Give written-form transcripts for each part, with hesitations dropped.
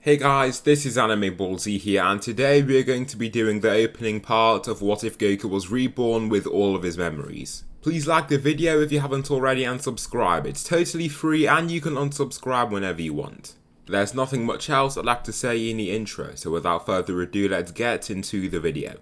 Hey guys, this is Anime Ballsy here, and today we are going to be doing the opening part of What If Goku Was Reborn with all of his memories. Please like the video if you haven't already and subscribe. It's totally free and you can unsubscribe whenever you want. There's nothing much else I'd like to say in the intro, so without further ado, let's get into the video.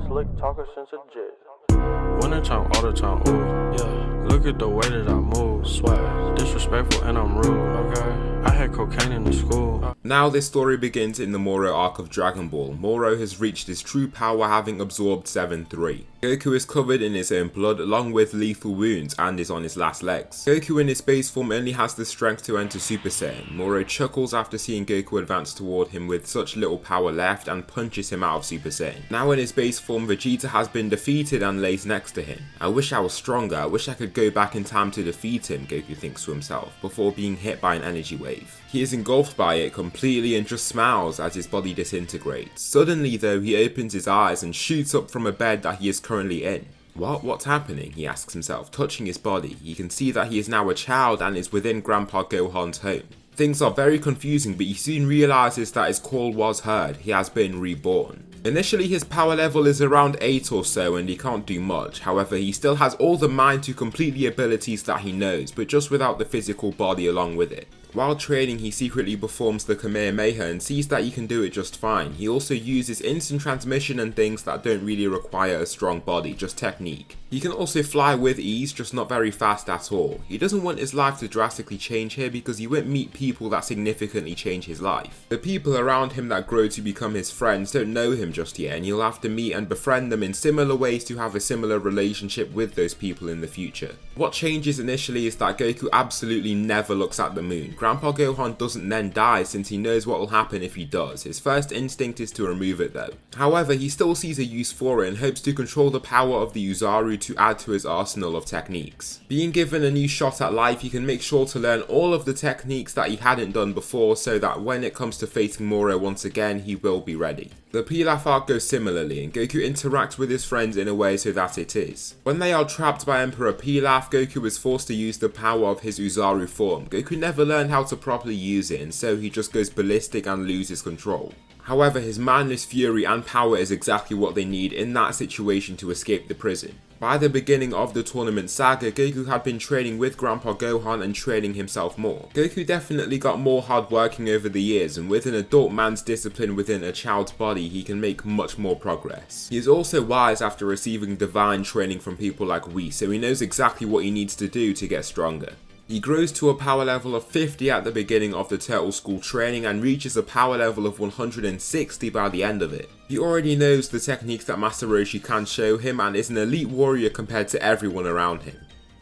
Slick talker since a jit. Winter time, all the time, ooh, yeah. Look at the way that I move, swag. Disrespectful and I'm rude, okay. I had cocaine in the school. Now this story begins in the Moro arc of Dragon Ball. Moro has reached his true power, having absorbed 7-3. Goku is covered in his own blood along with lethal wounds and is on his last legs. Goku in his base form only has the strength to enter Super Saiyan. Moro chuckles after seeing Goku advance toward him with such little power left and punches him out of Super Saiyan. Now in his base form, Vegeta has been defeated and lays next to him. I wish I was stronger, I wish I could go back in time to defeat him, Goku thinks to himself, before being hit by an energy wave. He is engulfed by it completely and just smiles as his body disintegrates. Suddenly though, he opens his eyes and shoots up from a bed that he is currently in. What's happening? He asks himself, touching his body. He can see that he is now a child and is within Grandpa Gohan's home. Things are very confusing, but he soon realizes that his call was heard. He has been reborn. Initially his power level is around 8 or so and he can't do much, however he still has all the mind to complete the abilities that he knows, but just without the physical body along with it. While training, he secretly performs the Kamehameha and sees that he can do it just fine. He also uses instant transmission and things that don't really require a strong body, just technique. He can also fly with ease, just not very fast at all. He doesn't want his life to drastically change here because he won't meet people that significantly change his life. The people around him that grow to become his friends don't know him just yet, and he'll have to meet and befriend them in similar ways to have a similar relationship with those people in the future. What changes initially is that Goku absolutely never looks at the moon. Grandpa Gohan doesn't then die since he knows what will happen if he does. His first instinct is to remove it though. However, he still sees a use for it and hopes to control the power of the Uzaru to add to his arsenal of techniques. Being given a new shot at life, he can make sure to learn all of the techniques that he hadn't done before so that when it comes to facing Moro once again, he will be ready. The Pilaf arc goes similarly, and Goku interacts with his friends in a way so that it is. When they are trapped by Emperor Pilaf, Goku is forced to use the power of his Uzaru form. Goku never learned how to properly use it, and so he just goes ballistic and loses control. However, his mindless fury and power is exactly what they need in that situation to escape the prison. By the beginning of the Tournament Saga, Goku had been training with Grandpa Gohan and training himself more. Goku definitely got more hardworking over the years, and with an adult man's discipline within a child's body, he can make much more progress. He is also wise after receiving divine training from people like Whis, so he knows exactly what he needs to do to get stronger. He grows to a power level of 50 at the beginning of the Turtle School training and reaches a power level of 160 by the end of it. He already knows the techniques that Master Roshi can show him and is an elite warrior compared to everyone around him.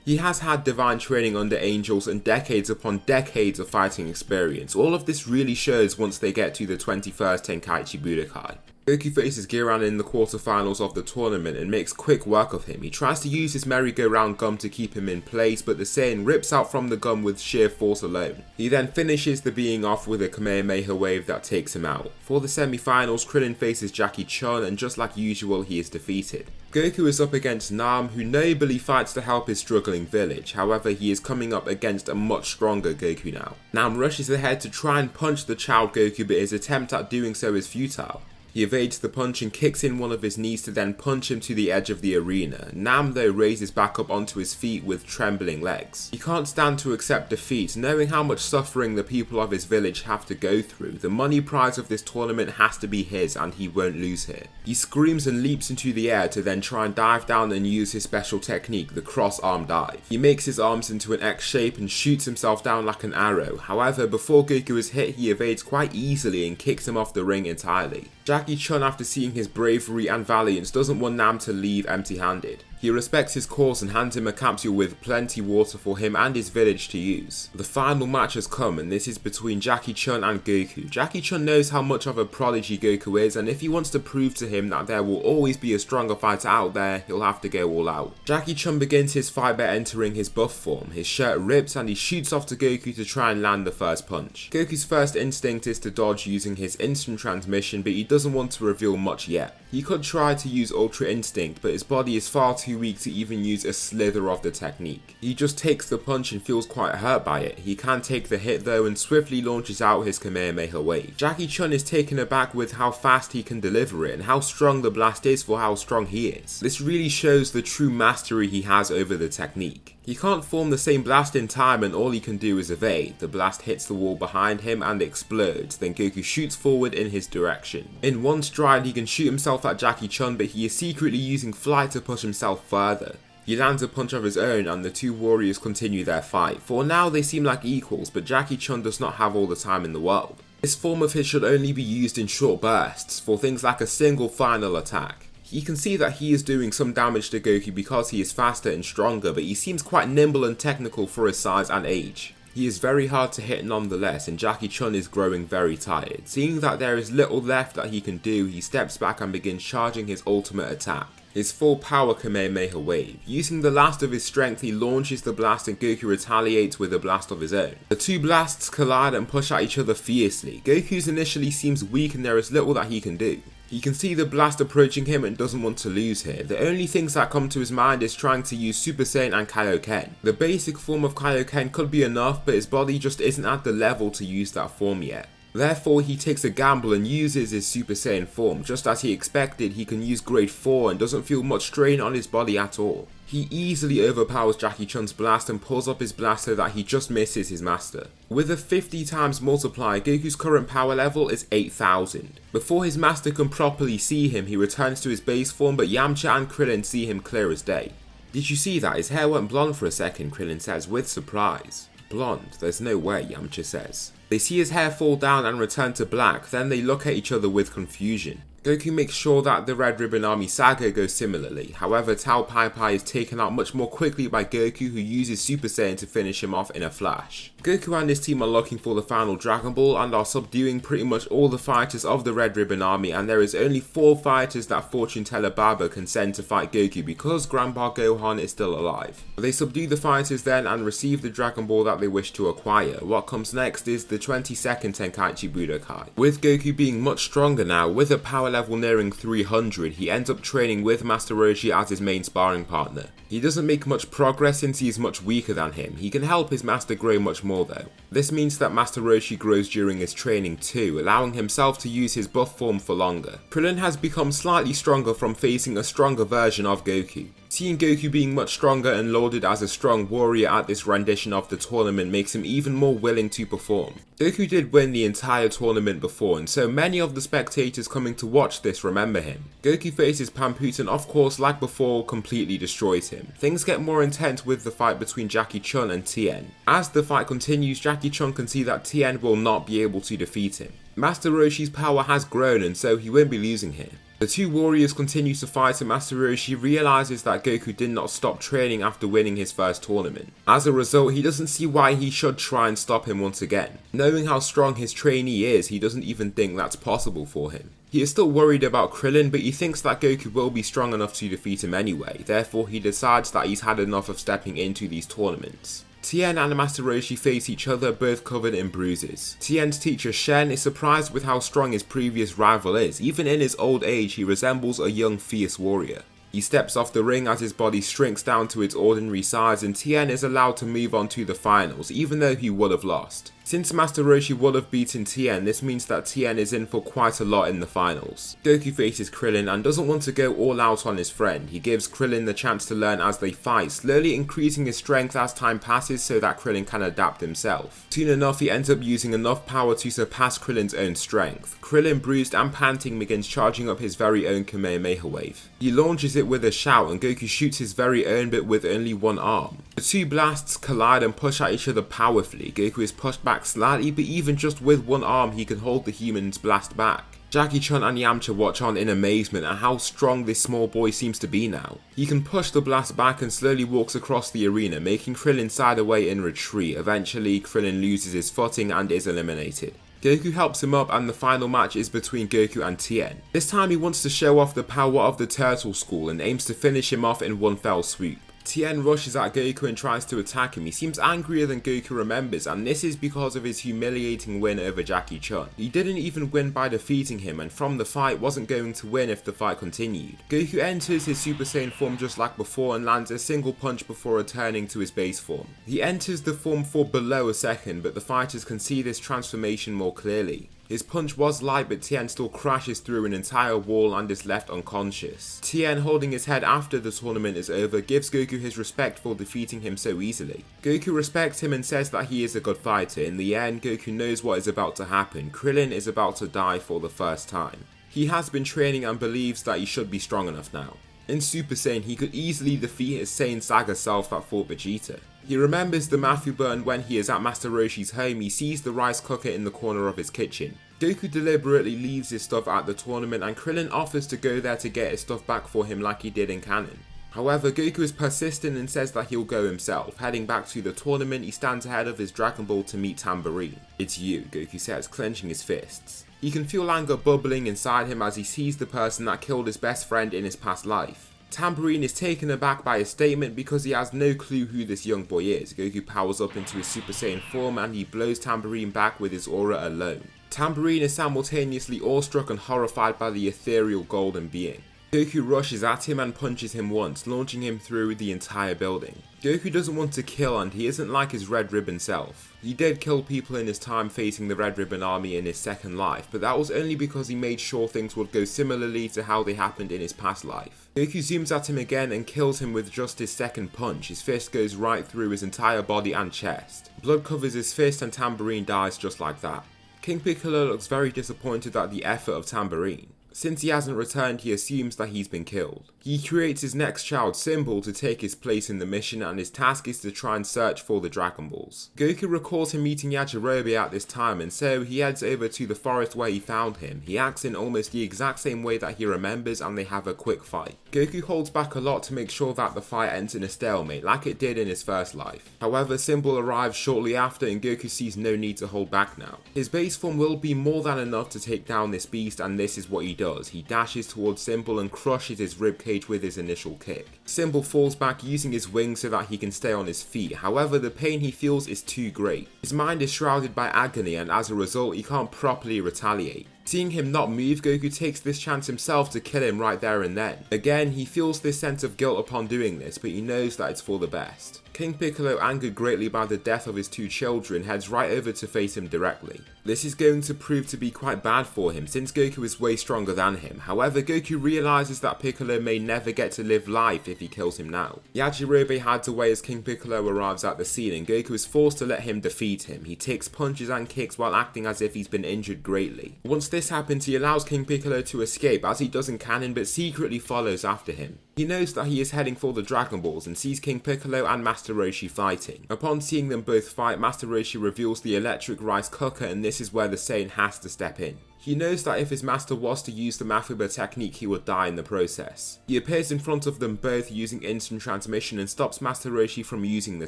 He has had divine training under angels and decades upon decades of fighting experience. All of this really shows once they get to the 21st Tenkaichi Budokai. Goku faces Giran in the quarterfinals of the tournament and makes quick work of him. He tries to use his merry-go-round gum to keep him in place, but the Saiyan rips out from the gum with sheer force alone. He then finishes the being off with a Kamehameha wave that takes him out. For the semi-finals, Krillin faces Jackie Chun and just like usual, he is defeated. Goku is up against Nam, who nobly fights to help his struggling village. However, he is coming up against a much stronger Goku now. Nam rushes ahead to try and punch the child Goku, but his attempt at doing so is futile. He evades the punch and kicks in one of his knees to then punch him to the edge of the arena. Nam though raises back up onto his feet with trembling legs. He can't stand to accept defeat, knowing how much suffering the people of his village have to go through. The money prize of this tournament has to be his and he won't lose here. He screams and leaps into the air to then try and dive down and use his special technique, the cross-arm dive. He makes his arms into an X shape and shoots himself down like an arrow. However, before Goku is hit, he evades quite easily and kicks him off the ring entirely. Jackie Chun, after seeing his bravery and valiance, doesn't want Nam to leave empty-handed. He respects his cause and hands him a capsule with plenty water for him and his village to use. The final match has come and this is between Jackie Chun and Goku. Jackie Chun knows how much of a prodigy Goku is and if he wants to prove to him that there will always be a stronger fighter out there, he'll have to go all out. Jackie Chun begins his fight by entering his buff form. His shirt rips and he shoots off to Goku to try and land the first punch. Goku's first instinct is to dodge using his instant transmission, but he doesn't want to reveal much yet. He could try to use Ultra Instinct, but his body is far too too weak to even use a slither of the technique. He just takes the punch and feels quite hurt by it. He can take the hit though and swiftly launches out his Kamehameha wave. Jackie Chun is taken aback with how fast he can deliver it and how strong the blast is for how strong he is. This really shows the true mastery he has over the technique. He can't form the same blast in time and all he can do is evade. The blast hits the wall behind him and explodes, then Goku shoots forward in his direction. In one stride he can shoot himself at Jackie Chun, but he is secretly using flight to push himself further. He lands a punch of his own and the two warriors continue their fight. For now they seem like equals, but Jackie Chun does not have all the time in the world. This form of his should only be used in short bursts for things like a single final attack. You can see that he is doing some damage to Goku because he is faster and stronger, but he seems quite nimble and technical for his size and age. He is very hard to hit nonetheless, and Jackie Chun is growing very tired. Seeing that there is little left that he can do, he steps back and begins charging his ultimate attack, his full power Kamehameha wave. Using the last of his strength, he launches the blast and Goku retaliates with a blast of his own. The two blasts collide and push at each other fiercely. Goku's initially seems weak and there is little that he can do. He can see the blast approaching him and doesn't want to lose here. The only things that come to his mind is trying to use Super Saiyan and Kaioken. The basic form of Kaioken could be enough, but his body just isn't at the level to use that form yet. Therefore, he takes a gamble and uses his Super Saiyan form. Just as he expected, he can use grade 4 and doesn't feel much strain on his body at all. He easily overpowers Jackie Chun's blast and pulls up his blast so that he just misses his master. With a 50 times multiplier, Goku's current power level is 8,000. Before his master can properly see him, he returns to his base form, but Yamcha and Krillin see him clear as day. Did you see that? His hair went blonde for a second, Krillin says with surprise. Blonde? There's no way, Yamcha says. They see his hair fall down and return to black, then they look at each other with confusion. Goku makes sure that the Red Ribbon Army Saga goes similarly. However, Tao Pai Pai is taken out much more quickly by Goku, who uses Super Saiyan to finish him off in a flash. Goku and his team are looking for the final Dragon Ball and are subduing pretty much all the fighters of the Red Ribbon Army, and there is only 4 fighters that Fortune Teller Baba can send to fight Goku because Grandpa Gohan is still alive. They subdue the fighters then and receive the Dragon Ball that they wish to acquire. What comes next is the 22nd Tenkaichi Budokai. With Goku being much stronger now, with a power level nearing 300, he ends up training with Master Roshi as his main sparring partner. He doesn't make much progress since he is much weaker than him. He can help his master grow much more though. This means that Master Roshi grows during his training too, allowing himself to use his buff form for longer. Krillin has become slightly stronger from facing a stronger version of Goku. Seeing Goku being much stronger and lauded as a strong warrior at this rendition of the tournament makes him even more willing to perform. Goku did win the entire tournament before, and so many of the spectators coming to watch this remember him. Goku faces Pamput and of course, like before, completely destroys him. Things get more intense with the fight between Jackie Chun and Tien. As the fight continues, Jackie Chun can see that Tien will not be able to defeat him. Master Roshi's power has grown and so he won't be losing here. The two warriors continue to fight and Master Roshi realizes that Goku did not stop training after winning his first tournament. As a result, he doesn't see why he should try and stop him once again. Knowing how strong his trainee is, he doesn't even think that's possible for him. He is still worried about Krillin, but he thinks that Goku will be strong enough to defeat him anyway, therefore he decides that he's had enough of stepping into these tournaments. Tien and Master Roshi face each other, both covered in bruises. Tien's teacher Shen is surprised with how strong his previous rival is. Even in his old age, he resembles a young, fierce warrior. He steps off the ring as his body shrinks down to its ordinary size, and Tien is allowed to move on to the finals, even though he would have lost. Since Master Roshi would have beaten Tien, this means that Tien is in for quite a lot in the finals. Goku faces Krillin and doesn't want to go all out on his friend. He gives Krillin the chance to learn as they fight, slowly increasing his strength as time passes so that Krillin can adapt himself. Soon enough, he ends up using enough power to surpass Krillin's own strength. Krillin, bruised and panting, begins charging up his very own Kamehameha wave. He launches it with a shout and Goku shoots his very own, but with only one arm. The two blasts collide and push at each other powerfully. Goku is pushed back slightly, but even just with one arm he can hold the human's blast back. Jackie Chun and Yamcha watch on in amazement at how strong this small boy seems to be now. He can push the blast back and slowly walks across the arena, making Krillin side away in retreat. Eventually, Krillin loses his footing and is eliminated. Goku helps him up and the final match is between Goku and Tien. This time he wants to show off the power of the Turtle School and aims to finish him off in one fell swoop. Tien rushes at Goku and tries to attack him. He seems angrier than Goku remembers, and this is because of his humiliating win over Jackie Chun. He didn't even win by defeating him, and from the fight wasn't going to win if the fight continued. Goku enters his Super Saiyan form just like before and lands a single punch before returning to his base form. He enters the form for below a second, but the fighters can see this transformation more clearly. His punch was light, but Tien still crashes through an entire wall and is left unconscious. Tien, holding his head after the tournament is over, gives Goku his respect for defeating him so easily. Goku respects him and says that he is a good fighter. In the end, Goku knows what is about to happen. Krillin is about to die for the first time. He has been training and believes that he should be strong enough now. In Super Saiyan, he could easily defeat his Saiyan Saga self that fought Vegeta. He remembers the Matthew burn when he is at Master Roshi's home. He sees the rice cooker in the corner of his kitchen. Goku deliberately leaves his stuff at the tournament and Krillin offers to go there to get his stuff back for him like he did in canon. However, Goku is persistent and says that he'll go himself. Heading back to the tournament, he stands ahead of his Dragon Ball to meet Tambourine. "It's you," Goku says, clenching his fists. He can feel anger bubbling inside him as he sees the person that killed his best friend in his past life. Tambourine is taken aback by his statement because he has no clue who this young boy is. Goku powers up into his Super Saiyan form and he blows Tambourine back with his aura alone. Tambourine is simultaneously awestruck and horrified by the ethereal golden being. Goku rushes at him and punches him once, launching him through the entire building. Goku doesn't want to kill and he isn't like his Red Ribbon self. He did kill people in his time facing the Red Ribbon army in his second life, but that was only because he made sure things would go similarly to how they happened in his past life. Goku zooms at him again and kills him with just his second punch. His fist goes right through his entire body and chest. Blood covers his fist and Tambourine dies just like that. King Piccolo looks very disappointed at the effort of Tambourine. Since he hasn't returned, he assumes that he's been killed. He creates his next child, Symbol, to take his place in the mission, and his task is to try and search for the Dragon Balls. Goku recalls him meeting Yajirobe at this time, and so he heads over to the forest where he found him. He acts in almost the exact same way that he remembers, and they have a quick fight. Goku holds back a lot to make sure that the fight ends in a stalemate, like it did in his first life. However, Symbol arrives shortly after, and Goku sees no need to hold back now. His base form will be more than enough to take down this beast, and this is what he does. He dashes towards Symbol and crushes his ribcage with his initial kick. Symbol falls back using his wings so that he can stay on his feet. However, the pain he feels is too great. His mind is shrouded by agony and as a result he can't properly retaliate. Seeing him not move, Goku takes this chance himself to kill him right there and then. Again, he feels this sense of guilt upon doing this, but he knows that it's for the best. King Piccolo, angered greatly by the death of his two children, heads right over to face him directly. This is going to prove to be quite bad for him since Goku is way stronger than him. However, Goku realizes that Piccolo may never get to live life if he kills him now. Yajirobe hides away as King Piccolo arrives at the scene and Goku is forced to let him defeat him. He takes punches and kicks while acting as if he's been injured greatly. Once this happens, he allows King Piccolo to escape as he does in canon, but secretly follows after him. He knows that he is heading for the Dragon Balls and sees King Piccolo and Master Roshi fighting. Upon seeing them both fight, Master Roshi reveals the electric rice cooker, and this is where the Saiyan has to step in. He knows that if his master was to use the Mafuba technique, he would die in the process. He appears in front of them both using instant transmission and stops Master Roshi from using the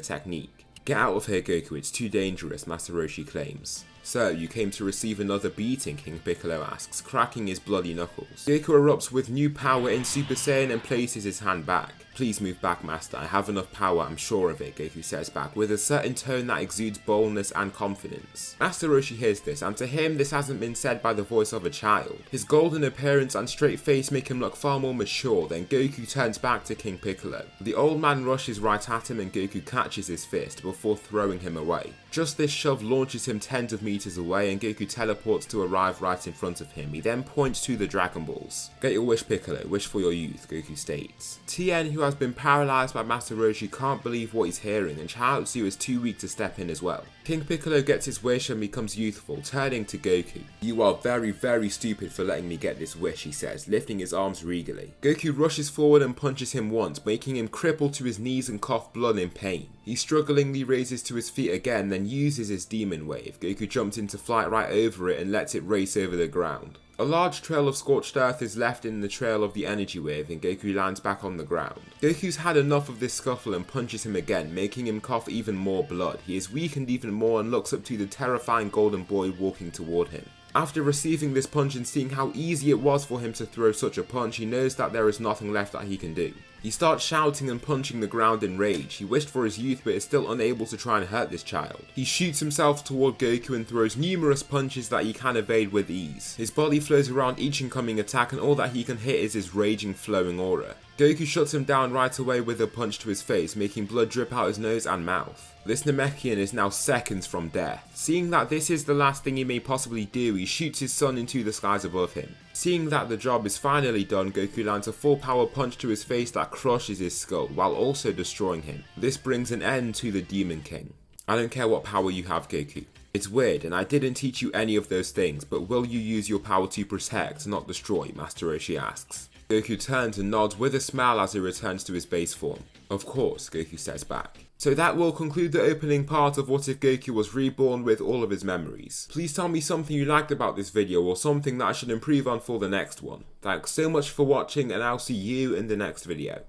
technique. "Get out of here, Goku, it's too dangerous," Master Roshi claims. "So, you came to receive another beating?" King Piccolo asks, cracking his bloody knuckles. Goku erupts with new power in Super Saiyan and places his hand back. "Please move back, Master. I have enough power, I'm sure of it," Goku says back, with a certain tone that exudes boldness and confidence. Master Roshi hears this, and to him this hasn't been said by the voice of a child. His golden appearance and straight face make him look far more mature. Then Goku turns back to King Piccolo. The old man rushes right at him and Goku catches his fist before throwing him away. Just this shove launches him tens of meters away and Goku teleports to arrive right in front of him. He then points to the Dragon Balls. "Get your wish, Piccolo, wish for your youth," Goku states. Tien, who has been paralyzed by Master Roshi, can't believe what he's hearing, and Chaozu is too weak to step in as well. King Piccolo gets his wish and becomes youthful, turning to Goku. "You are very, very stupid for letting me get this wish," he says, lifting his arms regally. Goku rushes forward and punches him once, making him cripple to his knees and cough blood in pain. He strugglingly raises to his feet again, then uses his demon wave. Goku jumps into flight right over it and lets it race over the ground. A large trail of scorched earth is left in the trail of the energy wave and Goku lands back on the ground. Goku's had enough of this scuffle and punches him again, making him cough even more blood. He is weakened even more and looks up to the terrifying golden boy walking toward him. After receiving this punch and seeing how easy it was for him to throw such a punch, he knows that there is nothing left that he can do. He starts shouting and punching the ground in rage. He wished for his youth but is still unable to try and hurt this child. He shoots himself toward Goku and throws numerous punches that he can evade with ease. His body flows around each incoming attack and all that he can hit is his raging flowing aura. Goku shuts him down right away with a punch to his face, making blood drip out his nose and mouth. This Namekian is now seconds from death. Seeing that this is the last thing he may possibly do, he shoots his son into the skies above him. Seeing that the job is finally done, Goku lands a full power punch to his face that crushes his skull, while also destroying him. This brings an end to the Demon King. I don't care what power you have, Goku. It's weird, and I didn't teach you any of those things, but will you use your power to protect, not destroy? Master Roshi asks. Goku turns and nods with a smile as he returns to his base form. Of course, Goku says back. So that will conclude the opening part of What If Goku Was Reborn with all of his memories. Please tell me something you liked about this video or something that I should improve on for the next one. Thanks so much for watching and I'll see you in the next video.